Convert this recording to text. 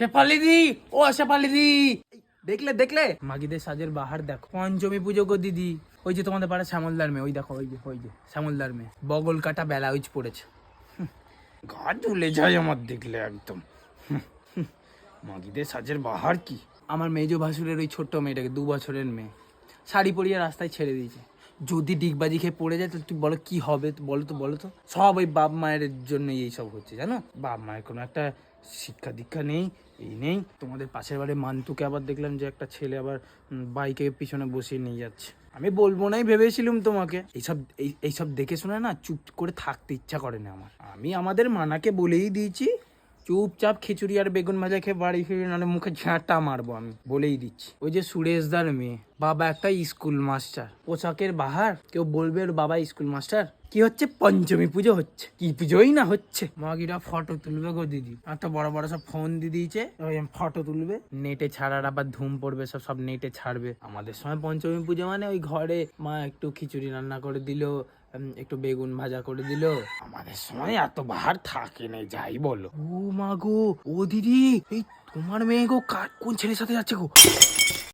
শেফালি দি, ও শেফালি দি, দেখলে দেখলে মাগিদের সাজের বাহার দেখো। পঞ্চমী পুজো গো দিদি। ওই যে তোমাদের পাড়া শ্যামলদার মেয়ে, ওই দেখো, ওই যে শ্যামলদার মেয়ে বগল কাটা ব্লাউজ পড়েছে। গা ঝুলে যায় আমার দেখলে একদম। মাগিদের সাজের বাহার কি। আমার মেজো ভাসুরের ওই ছোট্ট মেয়েটাকে, 2 বছরের মেয়ে, শাড়ি পরিয়ে রাস্তায় ছেড়ে দিয়েছে। যদি ডিগবাজি খেয়ে পড়ে যায় তাহলে তুই বলো কি হবে, বলো তো। সব ওই বাপ মায়ের জন্যই এইসব হচ্ছে, জানো। বাপ মায়ের কোনো একটা শিক্ষা দীক্ষা নেই, এই নেই। তোমাদের পাশের বাড়ি মান্তুকে আবার দেখলাম যে একটা ছেলে আবার বাইকে পিছনে বসিয়ে নিয়ে যাচ্ছে। আমি বলবো নাই ভেবেছিলাম তোমাকে। এইসব দেখে শুনে না চুপ করে থাকতে ইচ্ছা করে না আমার। আমি আমাদের মানাকে বলেই দিয়েছি, চুপচাপ খিচুড়ি আর বেগুন ভাজা খেয়ে বাড়ি ফিরে, নাহলে মুখে ঝাঁটা মারবো, আমি বলেই দিচ্ছি। ওই যে সুরেশদার মেয়ে, বাবা একটা স্কুল মাস্টার, পোশাকের বাহার। কেউ বলবে ওর বাবা স্কুল মাস্টার? কি হচ্ছে, পঞ্চমী পুজো হচ্ছে, কি পুজোই না হচ্ছে। মাগিরা ফটো তুলবে গো দিদি, এত বড় বড় সব ফোন দিয়ে দিয়েছে, ফটো তুলবে, নেটে ছাড়ার আবার ধুম পড়বে, সব নেটে ছাড়বে। আমাদের সময় পঞ্চমী পুজো মানে ওই ঘরে মা একটু খিচুড়ি রান্না করে দিল, একটু বেগুন ভাজা করে দিল। আমাদের সময় এত বাহার থাকে না, যাই বলো। ও মা গো, ও দিদি, এই তোমার মেয়ে গো কোন ছেলের সাথে যাচ্ছে গো?